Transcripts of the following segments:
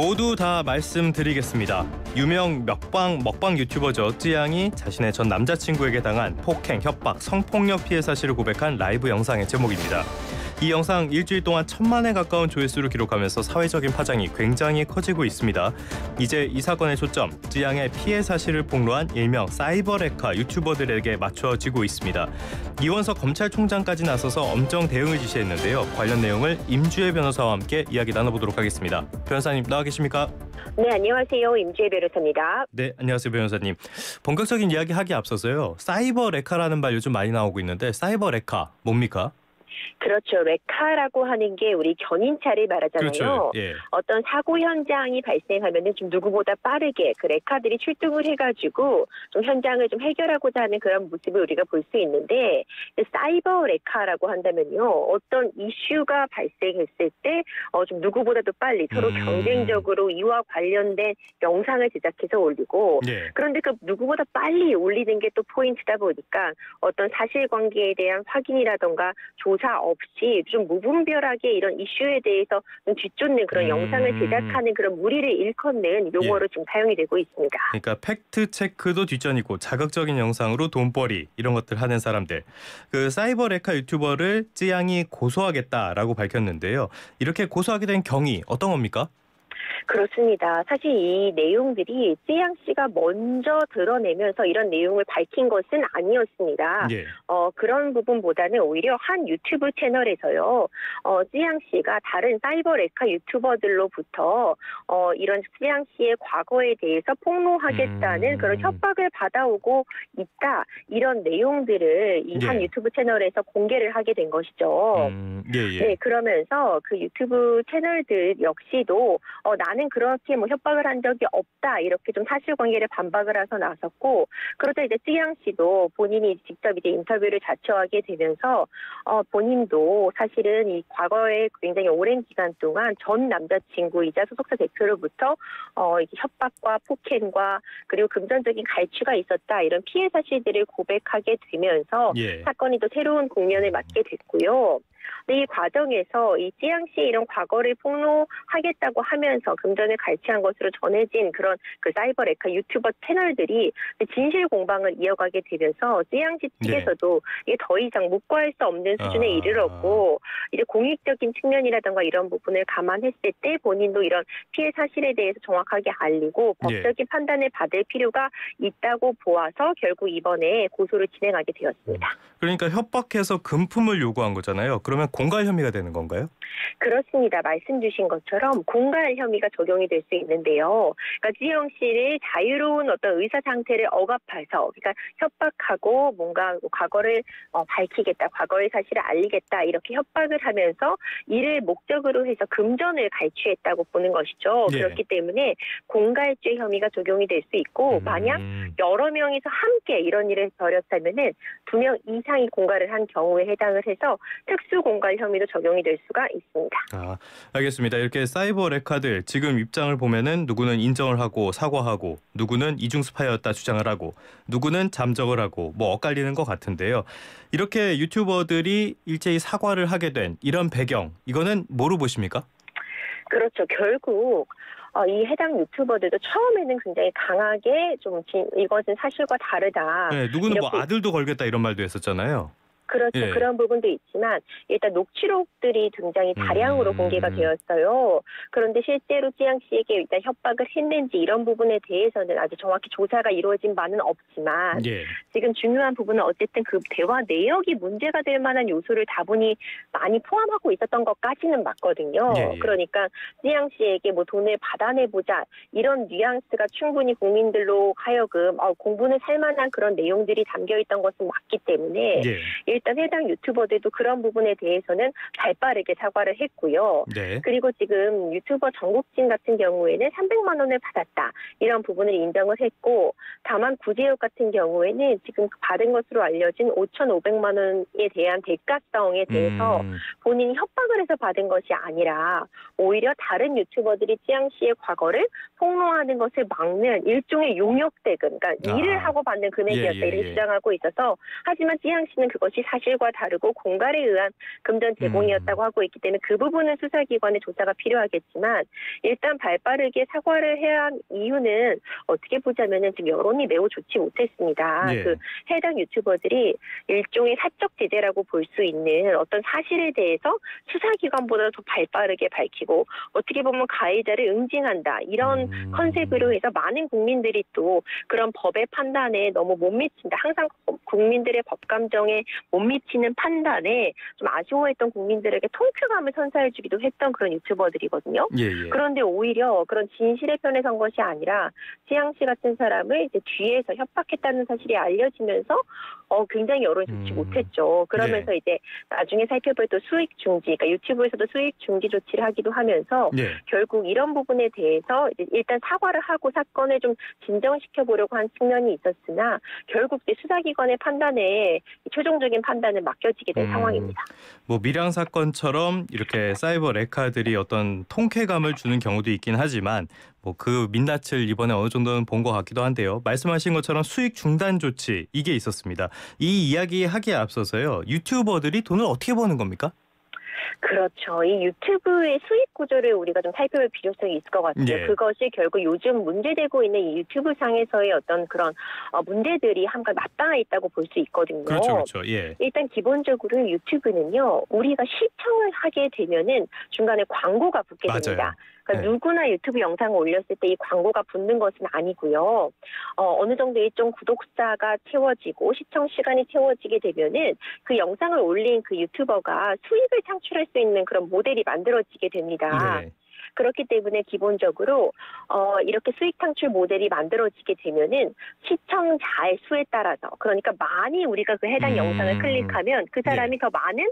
모두 다 말씀드리겠습니다. 유명 먹방 유튜버죠. 쯔양이 자신의 전 남자친구에게 당한 폭행, 협박, 성폭력 피해 사실을 고백한 라이브 영상의 제목입니다. 이 영상 일주일 동안 1000만에 가까운 조회수를 기록하면서 사회적인 파장이 굉장히 커지고 있습니다. 이제 이 사건의 초점, 쯔양의 피해 사실을 폭로한 일명 사이버 레카 유튜버들에게 맞춰지고 있습니다. 이원석 검찰총장까지 나서서 엄정 대응을 지시했는데요. 관련 내용을 임주혜 변호사와 함께 이야기 나눠보도록 하겠습니다. 변호사님 나와 계십니까? 네, 안녕하세요. 임주혜 변호사입니다. 네, 안녕하세요 변호사님. 본격적인 이야기 하기에 앞서서요. 사이버 레카라는 말 요즘 많이 나오고 있는데 사이버 레카 뭡니까? 그렇죠. 레카라고 하는 게 우리 견인차를 말하잖아요. 그렇죠. 예. 어떤 사고 현장이 발생하면은 좀 누구보다 빠르게 그 레카들이 출동을 해가지고 좀 현장을 좀 해결하고자 하는 그런 모습을 우리가 볼 수 있는데, 사이버 레카라고 한다면요, 어떤 이슈가 발생했을 때 좀 누구보다도 빨리 서로 경쟁적으로 이와 관련된 영상을 제작해서 올리고, 예. 그런데 그 누구보다 빨리 올리는 게 또 포인트다 보니까 어떤 사실관계에 대한 확인이라던가 조사 없이 좀 무분별하게 이런 이슈에 대해서 좀 뒤쫓는 그런 영상을 제작하는 그런 무리를 일컫는 용어로 지금 사용이 되고 있습니다. 그러니까 팩트 체크도 뒷전이고 자극적인 영상으로 돈벌이 이런 것들 하는 사람들. 그 사이버 레카 유튜버를 쯔양이 고소하겠다라고 밝혔는데요. 이렇게 고소하게 된 경위 어떤 겁니까? 그렇습니다. 사실 이 내용들이 쯔양 씨가 먼저 드러내면서 이런 내용을 밝힌 것은 아니었습니다. 예. 그런 부분보다는 오히려 한 유튜브 채널에서요, 쯔양 씨가 다른 사이버 레카 유튜버들로부터 이런 쯔양 씨의 과거에 대해서 폭로하겠다는 그런 협박을 받아오고 있다, 이런 내용들을 이 한 유튜브 채널에서 공개를 하게 된 것이죠. 네, 그러면서 그 유튜브 채널들 역시도 나는 그렇게 뭐 협박을 한 적이 없다, 이렇게 좀 사실관계를 반박을 해서 나섰고, 그러자 이제 쯔양 씨도 본인이 직접 이제 인터뷰를 자처하게 되면서 본인도 사실은 이 과거에 굉장히 오랜 기간 동안 전 남자친구이자 소속사 대표로부터 이게 협박과 폭행과 그리고 금전적인 갈취가 있었다, 이런 피해 사실들을 고백하게 되면서 사건이 또 새로운 국면을 맞게 됐고요. 이 과정에서 이 쯔양 씨의 이런 과거를 폭로하겠다고 하면서 금전을 갈취한 것으로 전해진 그런 그 사이버 레카 유튜버 채널들이 진실 공방을 이어가게 되면서 쯔양 씨 측에서도 이게 더 이상 묵과할 수 없는 수준에 이르렀고, 이제 공익적인 측면이라든가 이런 부분을 감안했을 때 본인도 이런 피해 사실에 대해서 정확하게 알리고 법적인 판단을 받을 필요가 있다고 보아서 결국 이번에 고소를 진행하게 되었습니다. 그러니까 협박해서 금품을 요구한 거잖아요. 그러면 공갈 혐의가 되는 건가요? 그렇습니다. 말씀 주신 것처럼 공갈 혐의가 적용이 될 수 있는데요. 그러니까 쯔양 씨를 자유로운 어떤 의사 상태를 억압해서, 그러니까 협박하고 뭔가 과거를 밝히겠다, 과거의 사실을 알리겠다, 이렇게 협박을 하면서 이를 목적으로 해서 금전을 갈취했다고 보는 것이죠. 그렇기 때문에 공갈죄 혐의가 적용이 될 수 있고, 만약 여러 명이서 함께 이런 일을 벌였다면은 2명 이상이 공갈을 한 경우에 해당을 해서 특수 공갈 혐의도 적용이 될 수가 있습니다. 알겠습니다. 이렇게 사이버 레카들 지금 입장을 보면은 누구는 인정을 하고 사과하고, 누구는 이중 스파이였다 주장을 하고, 누구는 잠적을 하고 뭐 엇갈리는 것 같은데요. 이렇게 유튜버들이 일제히 사과를 하게 된 이런 배경, 이거는 뭐로 보십니까? 그렇죠. 결국 이 해당 유튜버들도 처음에는 굉장히 강하게 좀 이것은 사실과 다르다. 네, 누구는 뭐 아들도 걸겠다 이런 말도 했었잖아요. 그렇죠. 그런 부분도 있지만 일단 녹취록들이 굉장히 다량으로 공개가 되었어요. 그런데 실제로 쯔양 씨에게 일단 협박을 했는지 이런 부분에 대해서는 아주 정확히 조사가 이루어진 바는 없지만 지금 중요한 부분은 어쨌든 그 대화 내역이 문제가 될 만한 요소를 다분히 많이 포함하고 있었던 것까지는 맞거든요. 그러니까 쯔양 씨에게 뭐 돈을 받아내보자, 이런 뉘앙스가 충분히 국민들로 하여금 공분을 살 만한 그런 내용들이 담겨있던 것은 맞기 때문에 일단 해당 유튜버들도 그런 부분에 대해서는 발빠르게 사과를 했고요. 그리고 지금 유튜버 정국진 같은 경우에는 300만 원을 받았다, 이런 부분을 인정을 했고, 다만 구제욱 같은 경우에는 지금 받은 것으로 알려진 5,500만 원에 대한 대가성에 대해서 본인이 협박을 해서 받은 것이 아니라 오히려 다른 유튜버들이 쯔양 씨의 과거를 폭로하는 것을 막는 일종의 용역 대금, 그러니까 일을 하고 받는 금액이었다, 이렇게 주장하고 있어서, 하지만 쯔양 씨는 그것이 사실과 다르고 공갈에 의한 금전 제공이었다고 하고 있기 때문에 그 부분은 수사기관의 조사가 필요하겠지만 일단 발빠르게 사과를 해야 한 이유는 어떻게 보자면은 지금 여론이 매우 좋지 못했습니다. 예. 그 해당 유튜버들이 일종의 사적 제재라고 볼 수 있는 어떤 사실에 대해서 수사기관보다 더 발빠르게 밝히고 어떻게 보면 가해자를 응징한다 이런 컨셉으로 해서 많은 국민들이 또 그런 법의 판단에 너무 못 미친다. 항상 국민들의 법 감정에 못 미치는 판단에 좀 아쉬워했던 국민들에게 통쾌감을 선사해주기도 했던 그런 유튜버들이거든요. 예. 그런데 오히려 그런 진실의 편에 선 것이 아니라 지향 씨 같은 사람을 이제 뒤에서 협박했다는 사실이 알려지면서 굉장히 여론이 좋지 못했죠. 그러면서 이제 나중에 살펴볼 또 수익 중지, 그러니까 유튜브에서도 수익 중지 조치를 하기도 하면서 결국 이런 부분에 대해서 이제 일단 사과를 하고 사건을 좀 진정시켜 보려고 한 측면이 있었으나 결국 이제 수사기관의 판단에 최종적인 판단을 맡겨지게 된 상황입니다. 뭐 밀양 사건처럼 이렇게 사이버 레카들이 어떤 통쾌감을 주는 경우도 있긴 하지만 뭐 그 민낯을 이번에 어느 정도는 본 것 같기도 한데요. 말씀하신 것처럼 수익 중단 조치 이게 있었습니다. 이 이야기 하기에 앞서서요. 유튜버들이 돈을 어떻게 버는 겁니까? 그렇죠. 이 유튜브의 수익 구조를 우리가 좀 살펴볼 필요성이 있을 것 같아요. 예. 그것이 결국 요즘 문제되고 있는 이 유튜브 상에서의 어떤 그런 문제들이 한가 맞닿아 있다고 볼 수 있거든요. 그렇죠. 예. 일단 기본적으로 유튜브는요. 우리가 시청을 하게 되면은 중간에 광고가 붙게 됩니다. 맞아요. 그러니까 누구나 유튜브 영상을 올렸을 때 이 광고가 붙는 것은 아니고요. 어느 정도 일정 구독자가 채워지고 시청 시간이 채워지게 되면은 그 영상을 올린 그 유튜버가 수익을 창출할 수 있는 그런 모델이 만들어지게 됩니다. 네. 그렇기 때문에 기본적으로 이렇게 수익 창출 모델이 만들어지게 되면은 시청자의 수에 따라서 그러니까 많이 우리가 그 해당 영상을 클릭하면 그 사람이 더 많은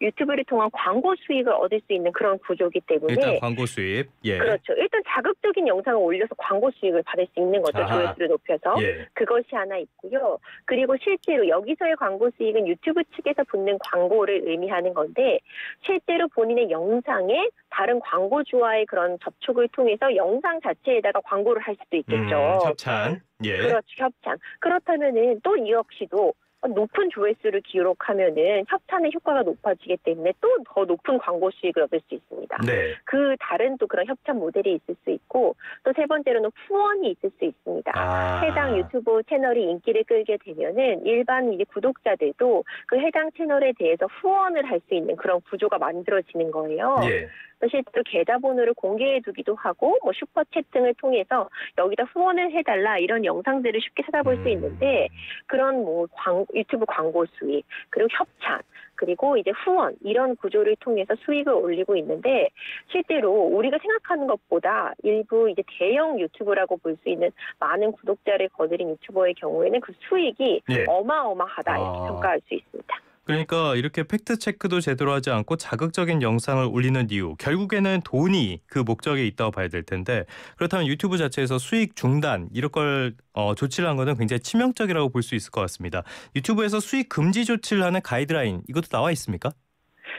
유튜브를 통한 광고 수익을 얻을 수 있는 그런 구조이기 때문에 일단 광고 수입. 예. 그렇죠. 일단 자극적인 영상을 올려서 광고 수익을 받을 수 있는 거죠. 조회수를 높여서. 예. 그것이 하나 있고요. 그리고 실제로 여기서의 광고 수익은 유튜브 측에서 붙는 광고를 의미하는 건데 실제로 본인의 영상에 다른 광고주와의 그런 접촉을 통해서 영상 자체에다가 광고를 할 수도 있겠죠. 협찬. 예. 그렇죠. 협찬. 그렇다면은 또 이 역시도 높은 조회수를 기록하면은 협찬의 효과가 높아지기 때문에 또 더 높은 광고 수익을 얻을 수 있습니다. 네. 그 다른 또 그런 협찬 모델이 있을 수 있고 또 세 번째로는 후원이 있을 수 있습니다. 해당 유튜브 채널이 인기를 끌게 되면은 일반 이제 구독자들도 그 해당 채널에 대해서 후원을 할 수 있는 그런 구조가 만들어지는 거예요. 예. 실제로 계좌번호를 공개해두기도 하고 뭐 슈퍼챗 등을 통해서 여기다 후원을 해달라 이런 영상들을 쉽게 찾아볼 수 있는데 그런 뭐 유튜브 광고 수익 그리고 협찬 그리고 이제 후원 이런 구조를 통해서 수익을 올리고 있는데 실제로 우리가 생각하는 것보다 일부 이제 대형 유튜브라고 볼 수 있는 많은 구독자를 거느린 유튜버의 경우에는 그 수익이 어마어마하다 이렇게 평가할 수 있습니다. 그러니까 이렇게 팩트 체크도 제대로 하지 않고 자극적인 영상을 올리는 이유 결국에는 돈이 그 목적에 있다고 봐야 될 텐데 그렇다면 유튜브 자체에서 수익 중단 이런 걸 조치를 한 거는 굉장히 치명적이라고 볼 수 있을 것 같습니다. 유튜브에서 수익 금지 조치를 하는 가이드라인 이것도 나와 있습니까?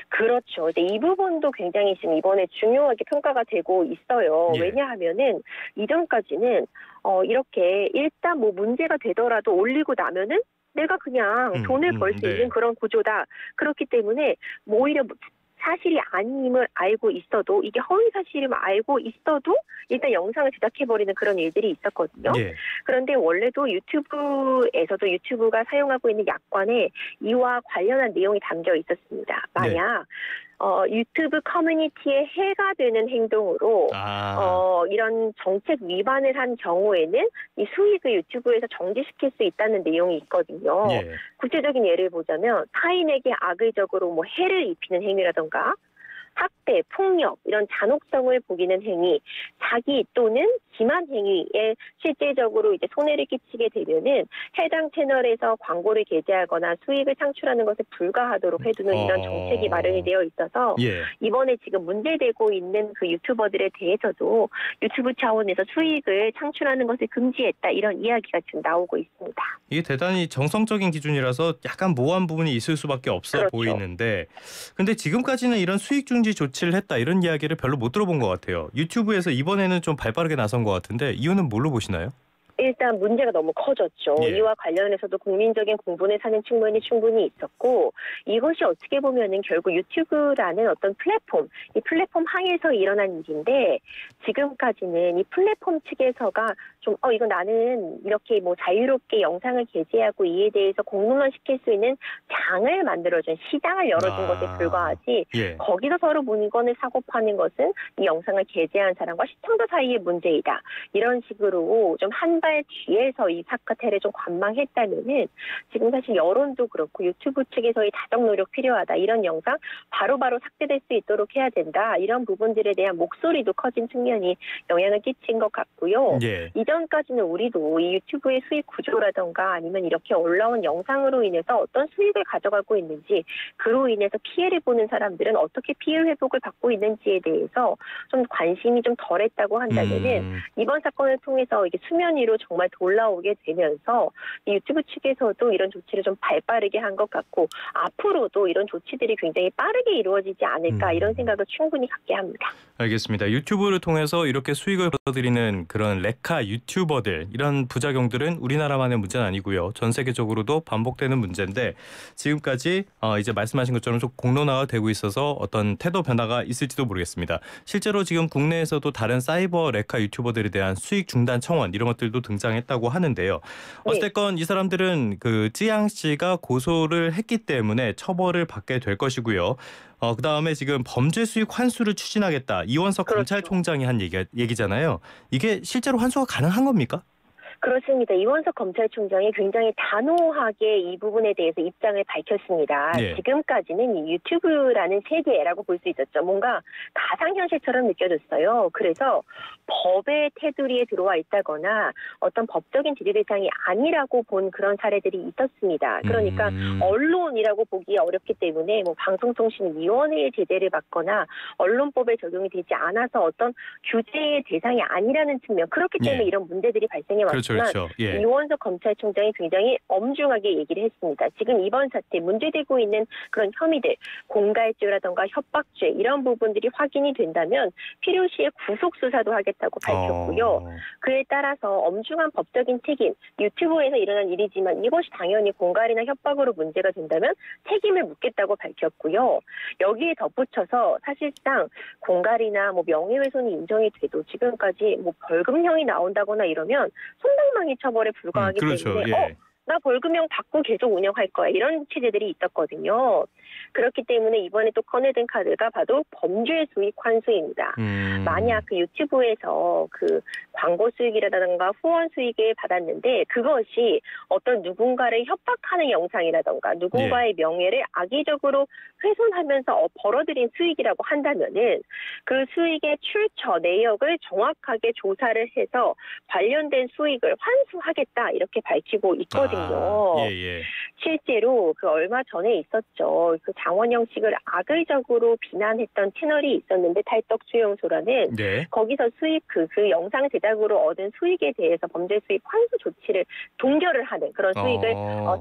그렇죠. 이제 이 부분도 굉장히 지금 이번에 중요하게 평가가 되고 있어요. 왜냐하면은 이전까지는 이렇게 일단 뭐 문제가 되더라도 올리고 나면은 내가 그냥 돈을 벌 수 있는 그런 구조다. 그렇기 때문에 오히려 사실이 아님을 알고 있어도 이게 허위 사실임을 알고 있어도 일단 영상을 제작해버리는 그런 일들이 있었거든요. 그런데 원래도 유튜브에서도 유튜브가 사용하고 있는 약관에 이와 관련한 내용이 담겨 있었습니다. 만약 유튜브 커뮤니티에 해가 되는 행동으로 이런 정책 위반을 한 경우에는 이 수익을 유튜브에서 정지시킬 수 있다는 내용이 있거든요. 구체적인 예를 보자면 타인에게 악의적으로 뭐 해를 입히는 행위라던가 학대, 폭력 이런 잔혹성을 보이는 행위, 사기 또는 기만 행위에 실질적으로 이제 손해를 끼치게 되면은 해당 채널에서 광고를 게재하거나 수익을 창출하는 것에 불가하도록 해두는 이런 정책이 마련이 되어 있어서 이번에 지금 문제되고 있는 그 유튜버들에 대해서도 유튜브 차원에서 수익을 창출하는 것을 금지했다 이런 이야기가 지금 나오고 있습니다. 이게 대단히 정성적인 기준이라서 약간 모호한 부분이 있을 수밖에 없어 보이는데 근데 지금까지는 이런 수익 중지 조치를 했다 이런 이야기를 별로 못 들어본 것 같아요. 유튜브에서 이번에는 좀 발빠르게 나선 것 같은데 이유는 뭘로 보시나요? 일단 문제가 너무 커졌죠. 예. 이와 관련해서도 국민적인 공분을 사는 측면이 충분히 있었고 이것이 어떻게 보면은 결국 유튜브라는 어떤 플랫폼, 이 플랫폼 하에서 일어난 일인데 지금까지는 이 플랫폼 측에서가 좀 이거 나는 이렇게 뭐 자유롭게 영상을 게재하고 이에 대해서 공론화시킬 수 있는 장을 만들어준 시장을 열어준 것에 불과하지 예. 거기서 서로 물건을 사고 파는 것은 이 영상을 게재한 사람과 시청자 사이의 문제이다. 이런 식으로 좀 한 발 뒤에서 이 사태를 좀 관망했다면은 지금 사실 여론도 그렇고 유튜브 측에서의 다정 노력 필요하다. 이런 영상 바로바로 삭제될 수 있도록 해야 된다. 이런 부분들에 대한 목소리도 커진 측면이 영향을 끼친 것 같고요. 예. 이전까지는 우리도 이 유튜브의 수익 구조라던가 아니면 이렇게 올라온 영상으로 인해서 어떤 수익을 가져가고 있는지 그로 인해서 피해를 보는 사람들은 어떻게 피해 회복을 받고 있는지에 대해서 좀 관심이 좀 덜했다고 한다면은 이번 사건을 통해서 이게 수면 위로 정말 올라오게 되면서 이 유튜브 측에서도 이런 조치를 좀 발빠르게 한 것 같고 앞으로도 이런 조치들이 굉장히 빠르게 이루어지지 않을까 이런 생각을 충분히 갖게 합니다. 알겠습니다. 유튜브를 통해서 이렇게 수익을 벌어들이는 그런 레카 유튜버들 이런 부작용들은 우리나라만의 문제는 아니고요. 전 세계적으로도 반복되는 문제인데 지금까지 이제 말씀하신 것처럼 좀 공론화가 되고 있어서 어떤 태도 변화가 있을지도 모르겠습니다. 실제로 지금 국내에서도 다른 사이버 레카 유튜버들에 대한 수익 중단 청원 이런 것들도 등장했다고 하는데요. 어쨌건 이 사람들은 그 찌양 씨가 고소를 했기 때문에 처벌을 받게 될 것이고요. 그다음에 지금 범죄 수익 환수를 추진하겠다. 이원석 그렇죠. 검찰총장이 한 얘기잖아요. 이게 실제로 환수가 가능한 겁니까? 그렇습니다. 이원석 검찰총장이 굉장히 단호하게 이 부분에 대해서 입장을 밝혔습니다. 네. 지금까지는 이 유튜브라는 세계라고 볼 수 있었죠. 뭔가 가상현실처럼 느껴졌어요. 그래서 법의 테두리에 들어와 있다거나 어떤 법적인 지지 대상이 아니라고 본 그런 사례들이 있었습니다. 그러니까 언론이라고 보기 어렵기 때문에 뭐 방송통신위원회의 제재를 받거나 언론법에 적용이 되지 않아서 어떤 규제의 대상이 아니라는 측면 그렇기 때문에 예. 이런 문제들이 발생해 왔습니다. 그렇죠. 예. 이원석 검찰총장이 굉장히 엄중하게 얘기를 했습니다. 지금 이번 사태 문제되고 있는 그런 혐의들, 공갈죄라든가 협박죄 이런 부분들이 확인이 된다면 필요시에 구속 수사도 하겠다고 밝혔고요. 그에 따라서 엄중한 법적인 책임, 유튜브에서 일어난 일이지만 이것이 당연히 공갈이나 협박으로 문제가 된다면 책임을 묻겠다고 밝혔고요. 여기에 덧붙여서 사실상 공갈이나 뭐 명예훼손이 인정이 돼도 지금까지 뭐 벌금형이 나온다거나 이러면 손방망이 처벌에 불과하기 그렇죠. 때문에 예. 나 벌금형 받고 계속 운영할 거야. 이런 체제들이 있었거든요. 그렇기 때문에 이번에 또 꺼내든 카드가 바로 범죄 수익 환수입니다. 만약 그 유튜브에서 그 광고 수익이라든가 후원 수익을 받았는데 그것이 어떤 누군가를 협박하는 영상이라든가 누군가의 명예를 악의적으로 훼손하면서 벌어들인 수익이라고 한다면은 그 수익의 출처, 내역을 정확하게 조사를 해서 관련된 수익을 환수하겠다 이렇게 밝히고 있거든요. 예. 실제로 그 얼마 전에 있었죠. 그 장원영 씨를 악의적으로 비난했던 채널이 있었는데 탈덕수용소라는 네. 거기서 수익 그 영상 제작으로 얻은 수익에 대해서 범죄 수익 환수 조치를 동결을 하는 그런 수익을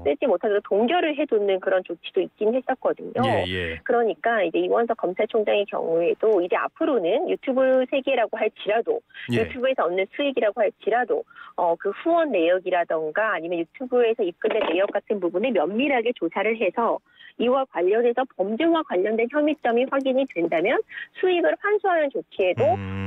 쓰지 못하도록 동결을 해두는 그런 조치도 있긴 했었거든요. 예. 그러니까 이제 이원석 검찰총장의 경우에도 이제 앞으로는 유튜브 세계라고 할지라도 유튜브에서 얻는 수익이라고 할지라도 그 후원 내역이라던가 아니면 유튜브에서 입금된 내역 같은 부분을 면밀하게 조사를 해서 이와 관련해서 범죄와 관련된 혐의점이 확인이 된다면 수익을 환수하는 조치에도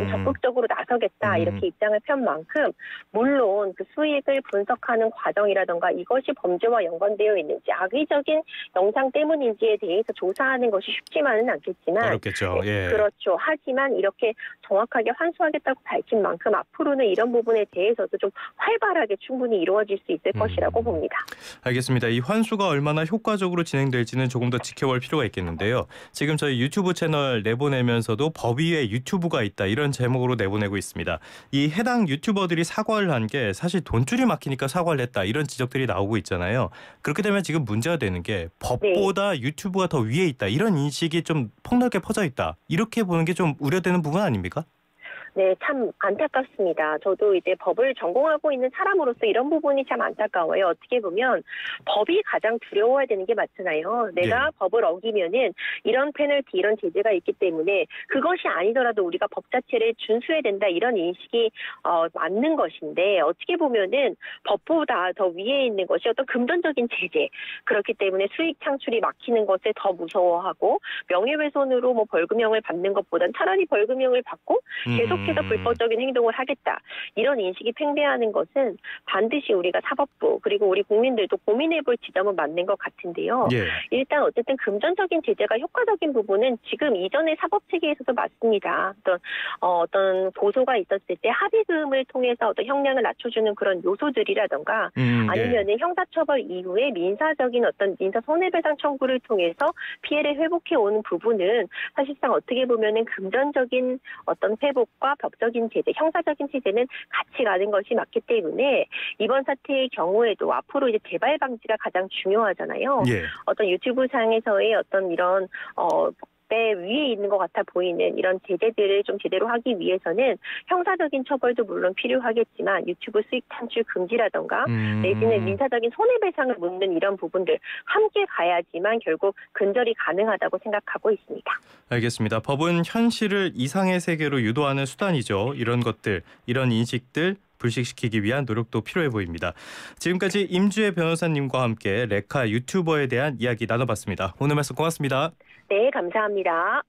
적극적으로 나서겠다 이렇게 입장을 편 만큼 물론 그 수익을 분석하는 과정이라던가 이것이 범죄와 연관되어 있는지 악의적인 영상 때문인지에 대해서 조사하는 것이 쉽지만은 않겠지만 어렵겠죠. 예. 그렇죠. 하지만 이렇게 정확하게 환수하겠다고 밝힌 만큼 앞으로는 이런 부분에 대해서도 좀 활발하게 충분히 이루어질 수 있을 것이라고 봅니다. 알겠습니다. 이 환수가 얼마나 효과적으로 진행될지는 조금 더 지켜볼 필요가 있겠는데요. 지금 저희 유튜브 채널 내보내면서도 법 위에 유튜브가 있다 이런 제목으로 내보내고 있습니다. 이 해당 유튜버들이 사과를 한 게 사실 돈줄이 막히니까 사과를 했다 이런 지적들이 나오고 있잖아요. 그렇게 되면 지금 문제가 되는 게 법보다 유튜브가 더 위에 있다 이런 인식이 좀 폭넓게 퍼져 있다. 이렇게 보는 게 좀 우려되는 부분 아닙니까? 네, 참 안타깝습니다. 저도 이제 법을 전공하고 있는 사람으로서 이런 부분이 참 안타까워요. 어떻게 보면 법이 가장 두려워야 되는 게 맞잖아요. 내가 예. 법을 어기면은 이런 페널티, 이런 제재가 있기 때문에 그것이 아니더라도 우리가 법 자체를 준수해야 된다 이런 인식이 맞는 것인데 어떻게 보면은 법보다 더 위에 있는 것이 어떤 금전적인 제재. 그렇기 때문에 수익 창출이 막히는 것에 더 무서워하고 명예훼손으로 뭐 벌금형을 받는 것보단 차라리 벌금형을 받고 계속해서 불법적인 행동을 하겠다. 이런 인식이 팽배하는 것은 반드시 우리가 사법부 그리고 우리 국민들도 고민해볼 지점은 맞는 것 같은데요. 예. 일단 어쨌든 금전적인 제재가 효과적인 부분은 지금 이전의 사법체계에서도 맞습니다. 어떤 고소가 있었을 때 합의금을 통해서 어떤 형량을 낮춰주는 그런 요소들이라던가 예. 아니면은 형사처벌 이후에 민사적인 어떤 민사손해배상 청구를 통해서 피해를 회복해 오는 부분은 사실상 어떻게 보면은 금전적인 어떤 회복과 법적인 제재, 형사적인 제재는 같이 가는 것이 맞기 때문에 이번 사태의 경우에도 앞으로 이제 재발 방지가 가장 중요하잖아요. 예. 어떤 유튜브 상에서의 어떤 이런 배 위에 있는 것 같아 보이는 이런 제재들을 좀 제대로 하기 위해서는 형사적인 처벌도 물론 필요하겠지만 유튜브 수익 창출 금지라던가 내지는 민사적인 손해배상을 묻는 이런 부분들 함께 가야지만 결국 근절이 가능하다고 생각하고 있습니다. 알겠습니다. 법은 현실을 이상의 세계로 유도하는 수단이죠. 이런 것들, 이런 인식들 불식시키기 위한 노력도 필요해 보입니다. 지금까지 임주혜 변호사님과 함께 레카 유튜버에 대한 이야기 나눠봤습니다. 오늘 말씀 고맙습니다. 네, 감사합니다.